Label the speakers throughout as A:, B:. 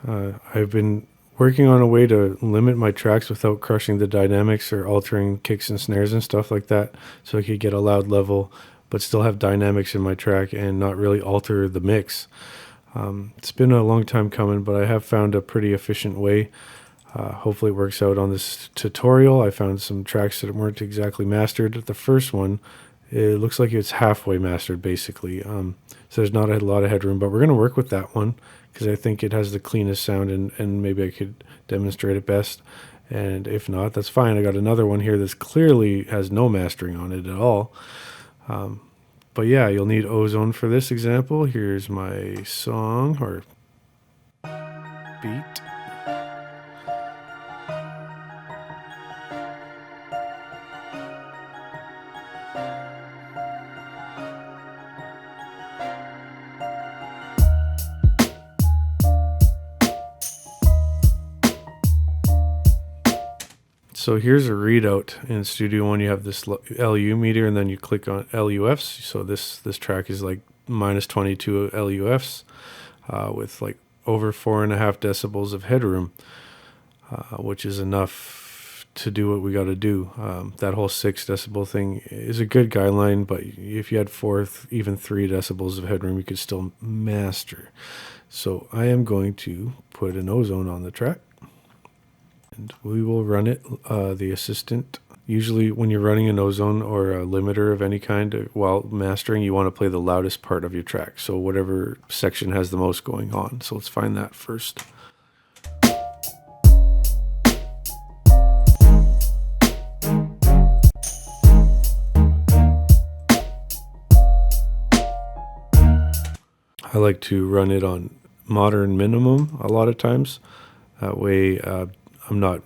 A: I've been working on a way to limit my tracks without crushing the dynamics or altering kicks and snares and stuff like that, so I could get a loud level, but still have dynamics in my track and not really alter the mix. It's been a long time coming, but I have found a pretty efficient way. Hopefully, it works out on this tutorial. I found some tracks that weren't exactly mastered. The first one, it looks like it's halfway mastered, basically. So there's not a lot of headroom, but we're going to work with that one because I think it has the cleanest sound, and maybe I could demonstrate it best. And if not, that's fine. I got another one here that's clearly has no mastering on it at all. But yeah, you'll need ozone for this example. Here's my song or beat. So here's a readout in Studio One. You have this LU meter, and then you click on LUFs. So this track is like minus 22 LUFs with like over 4.5 decibels of headroom, which is enough to do what we got to do. That whole 6 decibel thing is a good guideline, but if you had 4, even 3 decibels of headroom, you could still master. So I am going to put an ozone on the track. And we will run it, the assistant. Usually when you're running an ozone or a limiter of any kind while mastering, you want to play the loudest part of your track. So whatever section has the most going on. So let's find that first. I like to run it on modern minimum a lot of times. That way, I'm not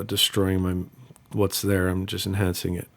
A: destroying what's there. I'm just enhancing it.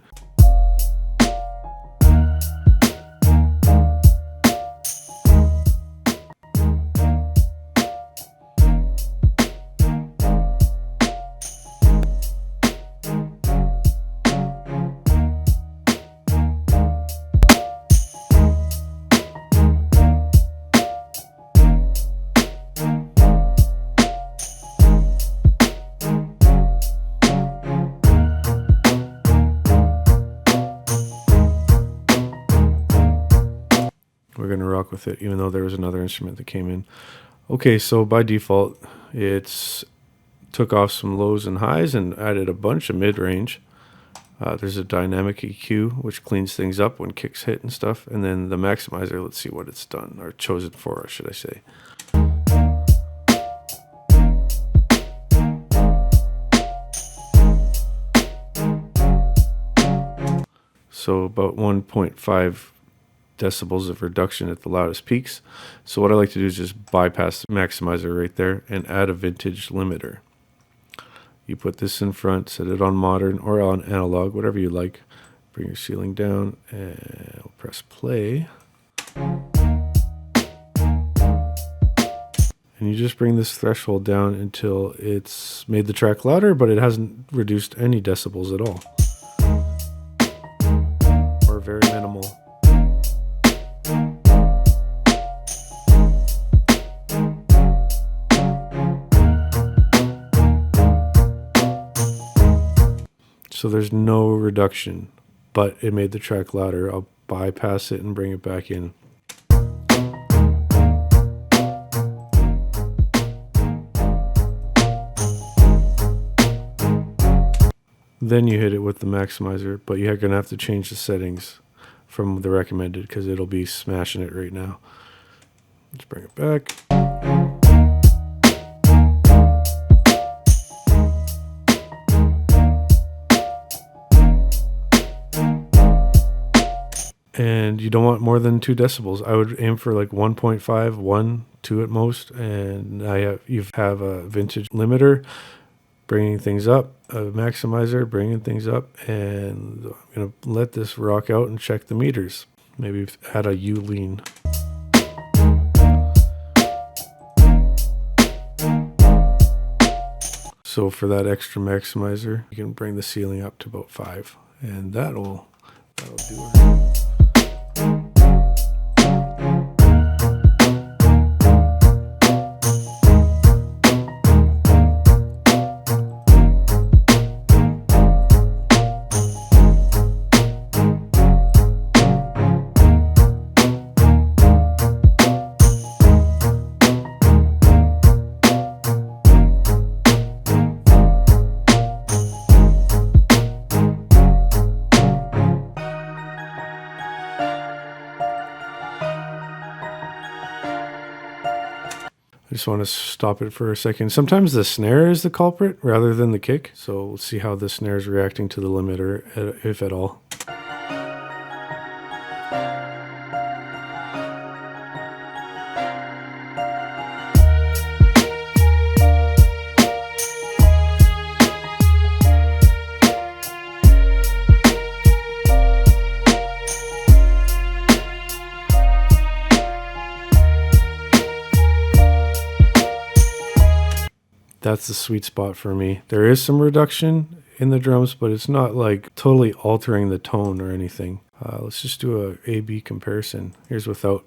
A: We're going to rock with it, even though there was another instrument that came in. Okay, so by default, it's took off some lows and highs and added a bunch of mid-range. There's a dynamic EQ, which cleans things up when kicks hit and stuff. And then the maximizer, let's see what it's done, or chosen for, should I say. So about 1.5 decibels of reduction at the loudest peaks. So what I like to do is just bypass the maximizer right there and add a vintage limiter. You put this in front, set it on modern or on analog, whatever you like. Bring your ceiling down and we'll press play. And you just bring this threshold down until it's made the track louder, but it hasn't reduced any decibels at all. Or very minimal. So there's no reduction, but it made the track louder. I'll bypass it and bring it back in. Then you hit it with the maximizer, but you're going to have to change the settings from the recommended because it'll be smashing it right now. Let's bring it back. And you don't want more than 2 decibels. I would aim for like 1.5, 1, 2 at most. And you have a vintage limiter bringing things up, a maximizer bringing things up, and I'm going to let this rock out and check the meters. Maybe add a U lean. So for that extra maximizer, you can bring the ceiling up to about 5, and that'll do it. I just want to stop it for a second. Sometimes the snare is the culprit rather than the kick. So let's see how the snare is reacting to the limiter, if at all. That's the sweet spot for me. There is some reduction in the drums, but it's not like totally altering the tone or anything. Let's just do a A-B comparison. Here's without.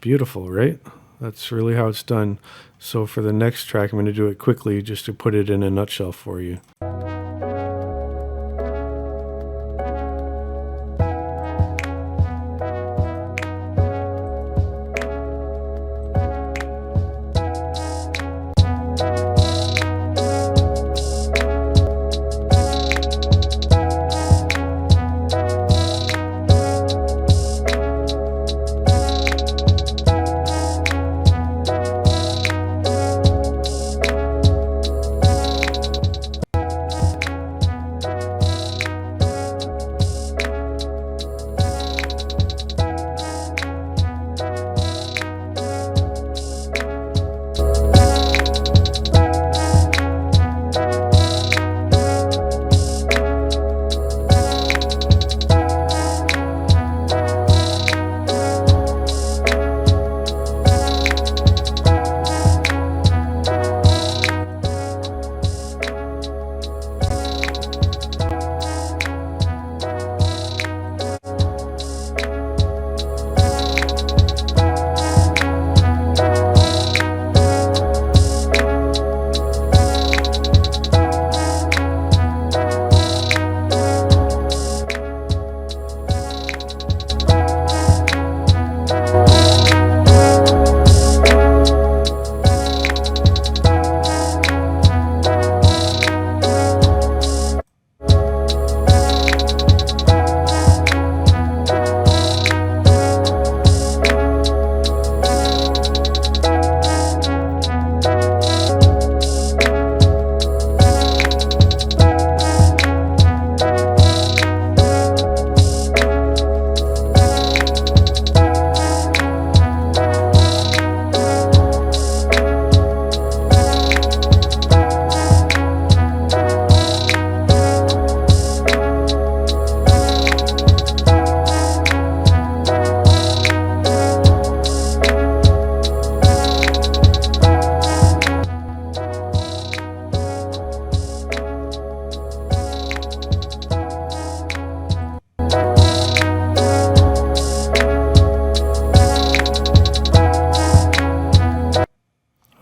A: Beautiful, right? That's really how it's done. So for the next track, I'm going to do it quickly just to put it in a nutshell for you.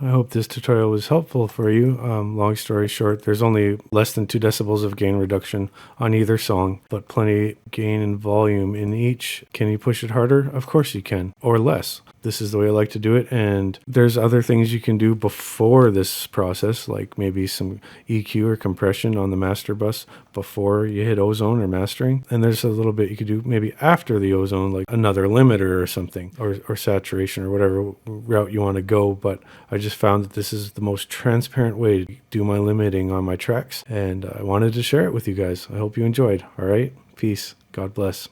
A: I hope this tutorial was helpful for you. Long story short, there's only less than 2 decibels of gain reduction on either song, but plenty gain and volume in each. Can you push it harder? Of course you can, or less. This is the way I like to do it, and there's other things you can do before this process, like maybe some EQ or compression on the master bus before you hit ozone or mastering. And there's a little bit you could do maybe after the ozone, like another limiter or something, or saturation or whatever route you want to go. But I just found that this is the most transparent way to do my limiting on my tracks, and I wanted to share it with you guys. I hope you enjoyed. All right, peace. God bless.